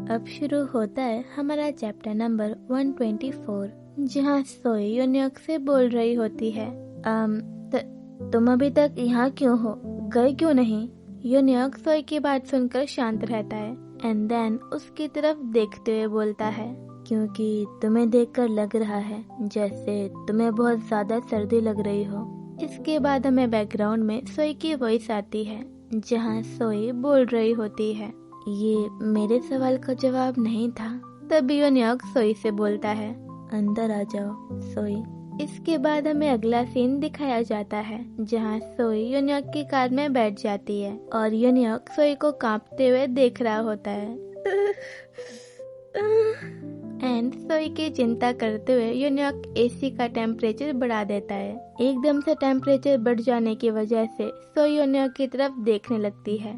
अब शुरू होता है हमारा चैप्टर नंबर 124, जहाँ सोई योन्योक से बोल रही होती है, तुम अभी तक यहाँ क्यों हो, गए क्यों नहीं? योन्योक सोई की बात सुनकर शांत रहता है एंड देन उसकी तरफ देखते हुए बोलता है, क्योंकि तुम्हें देखकर लग रहा है जैसे तुम्हें बहुत ज्यादा सर्दी लग रही हो। इसके बाद हमें बैकग्राउंड में सोई की वॉइस आती है, जहाँ सोई बोल रही होती है, ये मेरे सवाल का जवाब नहीं था। तभी योन्योक सोई से बोलता है, अंदर आ जाओ सोई। इसके बाद हमें अगला सीन दिखाया जाता है, जहाँ सोई योन्योक की कार में बैठ जाती है और योन्योक सोई को कांपते हुए देख रहा होता है एंड सोई की चिंता करते हुए योन्योक एसी का टेम्परेचर बढ़ा देता है। एकदम से टेम्परेचर बढ़ जाने की वजह से सोई योन्योक की तरफ देखने लगती है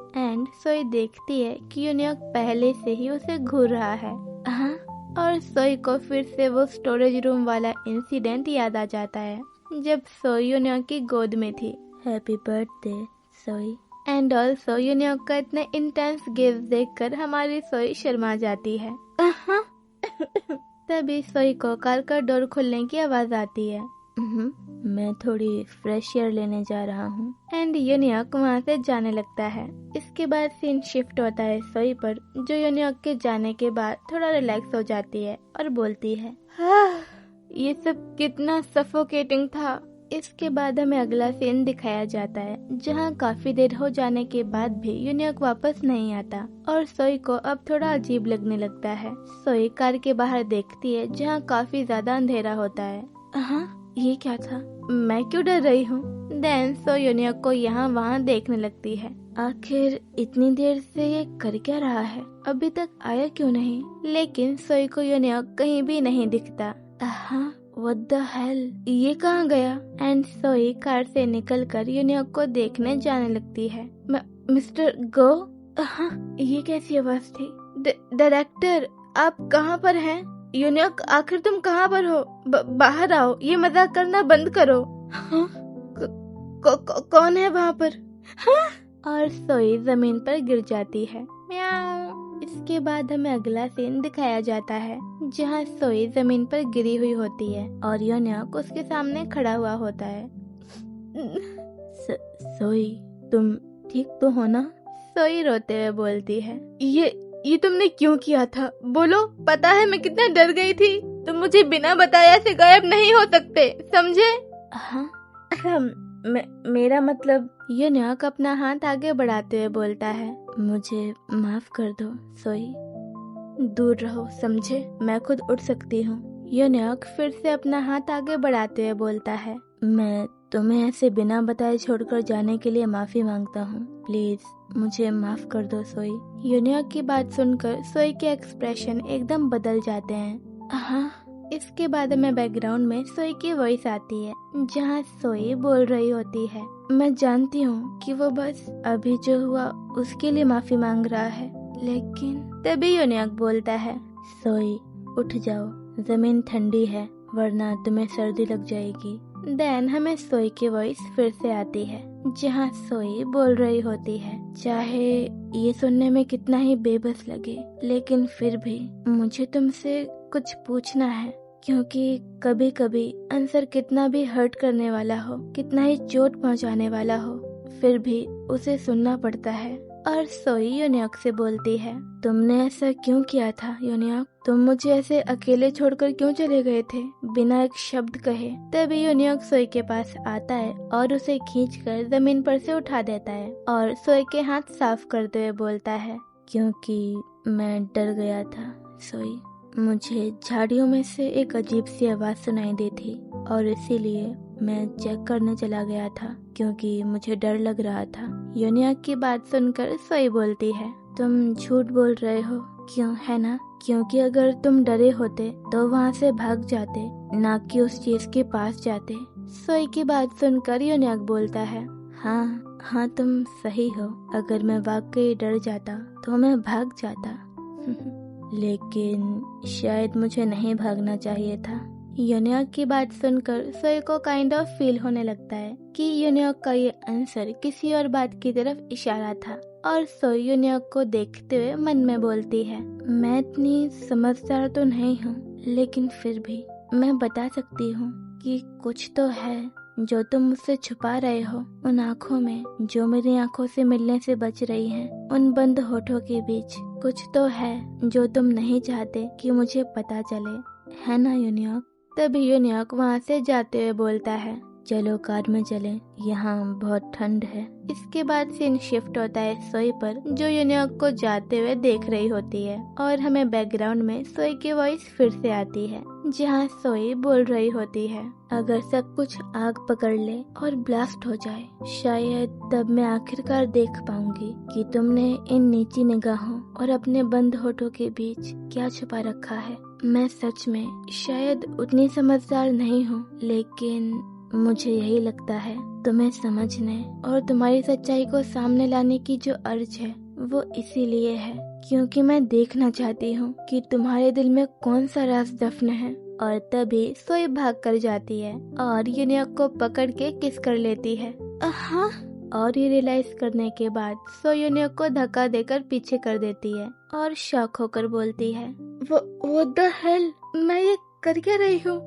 एंड सोई देखती है कि योन्योक पहले से ही उसे घूर रहा है। और सोई को फिर से वो स्टोरेज रूम वाला इंसिडेंट याद आ जाता है जब सोई योन्योक की गोद में थी। हैप्पी बर्थडे सोई। एंड ऑल्सो योन्योक का इतने इंटेंस गेज देखकर हमारी सोई शर्मा जाती है। तभी सोई को कार का डोर खुलने की आवाज आती है। मैं थोड़ी फ्रेश एयर लेने जा रहा हूँ। एंड योन्योक वहाँ से जाने लगता है। इसके बाद सीन शिफ्ट होता है सोई पर, जो योन्योक के जाने के बाद थोड़ा रिलैक्स हो जाती है और बोलती है, ये सब कितना सफोकेटिंग था। इसके बाद हमें अगला सीन दिखाया जाता है, जहाँ काफी देर हो जाने के बाद भी योन्योक वापस नहीं आता और सोई को अब थोड़ा अजीब लगने लगता है। सोई कार के बाहर देखती है, जहाँ काफी ज्यादा अंधेरा होता है। ये क्या था? मैं क्यों डर रही हूँ? देन सोई योन्योक को यहाँ वहाँ देखने लगती है। आखिर इतनी देर से ये कर क्या रहा है? अभी तक आया क्यों नहीं? लेकिन सोई को योन्योक कहीं भी नहीं दिखता। What the hell? ये कहाँ गया? एंड सोई कार से निकलकर योन्योक को देखने जाने लगती है। मिस्टर गो? ये कैसी आवाज थी? डायरेक्टर, आप कहाँ पर हैं? योन्योक, आखिर तुम कहाँ पर हो? बाहर आओ, ये मजाक करना बंद करो। कौन है वहाँ पर? और सोई जमीन पर गिर जाती है। म्याऊ। इसके बाद हमें अगला सीन दिखाया जाता है, जहाँ सोई जमीन पर गिरी हुई होती है और योन्योक उसके सामने खड़ा हुआ होता है। सोई, तुम ठीक तो हो ना? सोई रोते हुए बोलती है, ये तुमने क्यों किया था? बोलो, पता है मैं कितना डर गई थी। तुम मुझे बिना बताए ऐसे गायब नहीं हो सकते, समझे? मेरा मतलब। योन्योक अपना हाथ आगे बढ़ाते हुए बोलता है, मुझे माफ कर दो सोई, दूर रहो, समझे? मैं खुद उठ सकती हूँ। योन्योक फिर से अपना हाथ आगे बढ़ाते हुए बोलता है, मैं तुम्हें ऐसे बिना बताए छोड़कर जाने के लिए माफी मांगता हूँ। प्लीज मुझे माफ कर दो सोई। योन्योक की बात सुनकर सोई के एक्सप्रेशन एकदम बदल जाते हैं। इसके बाद हमें बैकग्राउंड में सोई की वॉइस आती है, जहाँ सोई बोल रही होती है, मैं जानती हूँ कि वो बस अभी जो हुआ उसके लिए माफी मांग रहा है, लेकिन तभी योन्योक बोलता है, सोई उठ जाओ, जमीन ठंडी है वरना तुम्हें सर्दी लग जाएगी। देन हमें सोई की वॉइस फिर से आती है, जहाँ सोई बोल रही होती है, चाहे ये सुनने में कितना ही बेबस लगे, लेकिन फिर भी मुझे तुमसे कुछ पूछना है, क्योंकि कभी कभी आंसर कितना भी हर्ट करने वाला हो, कितना ही चोट पहुंचाने वाला हो, फिर भी उसे सुनना पड़ता है। और सोई योन्योक से बोलती है, तुमने ऐसा क्यों किया था योन्योक? तुम मुझे ऐसे अकेले छोड़कर क्यों चले गए थे बिना एक शब्द कहे? तभी योन्योक सोई के पास आता है और उसे खींचकर जमीन पर से उठा देता है और सोई के हाथ साफ करते हुए बोलता है, क्योंकि मैं डर गया था सोई, मुझे झाड़ियों में से एक अजीब सी आवाज सुनाई दी थी और इसीलिए मैं चेक करने चला गया था, क्योंकि मुझे डर लग रहा था। योन्योक की बात सुनकर सोई बोलती है, तुम झूठ बोल रहे हो, क्यों? है ना? क्योंकि अगर तुम डरे होते तो वहाँ से भाग जाते, ना कि उस चीज के पास जाते। सोई की बात सुनकर योन्योक बोलता है, हाँ तुम सही हो, अगर मैं वाकई डर जाता तो मैं भाग जाता। लेकिन शायद मुझे नहीं भागना चाहिए था। योन्योक की बात सुनकर सोई को काइंड ऑफ फील होने लगता है कि योन्योक का ये आंसर किसी और बात की तरफ इशारा था। और सोई यूनियक को देखते हुए मन में बोलती है, मैं इतनी समझदार तो नहीं हूँ, लेकिन फिर भी मैं बता सकती हूँ कि कुछ तो है जो तुम मुझसे छुपा रहे हो। उन आँखों में जो मेरी आँखों से मिलने से बच रही हैं, उन बंद होठों के बीच कुछ तो है जो तुम नहीं चाहते कि मुझे पता चले, है ना यूनियक? तभी यूनियक वहाँ से जाते हुए बोलता है, चलो कार में चलें, यहाँ बहुत ठंड है। इसके बाद सीन शिफ्ट होता है सोई पर, जो यूनियक को जाते हुए देख रही होती है और हमें बैकग्राउंड में सोई की वॉइस फिर से आती है, जहाँ सोई बोल रही होती है, अगर सब कुछ आग पकड़ ले और ब्लास्ट हो जाए, शायद तब मैं आखिरकार देख पाऊंगी कि तुमने इन नीची निगाहों और अपने बंद होठों के बीच क्या छुपा रखा है। मैं सच में शायद उतनी समझदार नहीं हूँ, लेकिन मुझे यही लगता है तुम्हें समझने और तुम्हारी सच्चाई को सामने लाने की जो अर्ज है वो इसीलिए है क्योंकि मैं देखना चाहती हूँ कि तुम्हारे दिल में कौन सा राज दफन है। और तभी सोई भाग कर जाती है और यूनियक को पकड़ के किस कर लेती है। हाँ, और ये रियलाइज करने के बाद सोई यूनियक को धक्का देकर पीछे कर देती है और शॉक होकर बोलती है, व्हाट द हेल, मैं ये कर क्या रही हूँ?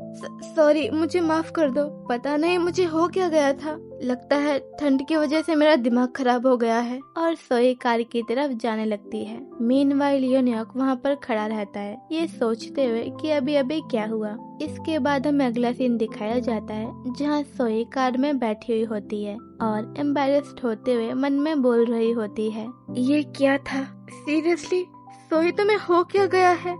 सॉरी, मुझे माफ कर दो। पता नहीं मुझे हो क्या गया था, लगता है ठंड की वजह से मेरा दिमाग खराब हो गया है। और सोई कार की तरफ जाने लगती है। मीनवाइल यूनियक वहाँ पर खड़ा रहता है, ये सोचते हुए कि अभी अभी क्या हुआ। इसके बाद हमें अगला सीन दिखाया जाता है, जहाँ सोई कार में बैठी हुई होती है और एम्बैरेस्ड होते हुए मन में बोल रही होती है, ये क्या था? सीरियसली सोई, तुम्हें हो क्या गया है?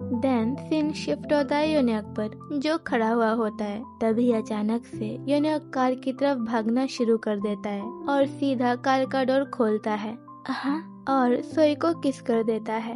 देन सीन शिफ्ट होता है यूनियक पर, जो खड़ा हुआ होता है। तभी अचानक से यूनियक कार की तरफ भागना शुरू कर देता है और सीधा कार का डोर खोलता है, हाँ, और सोई को किस कर देता है।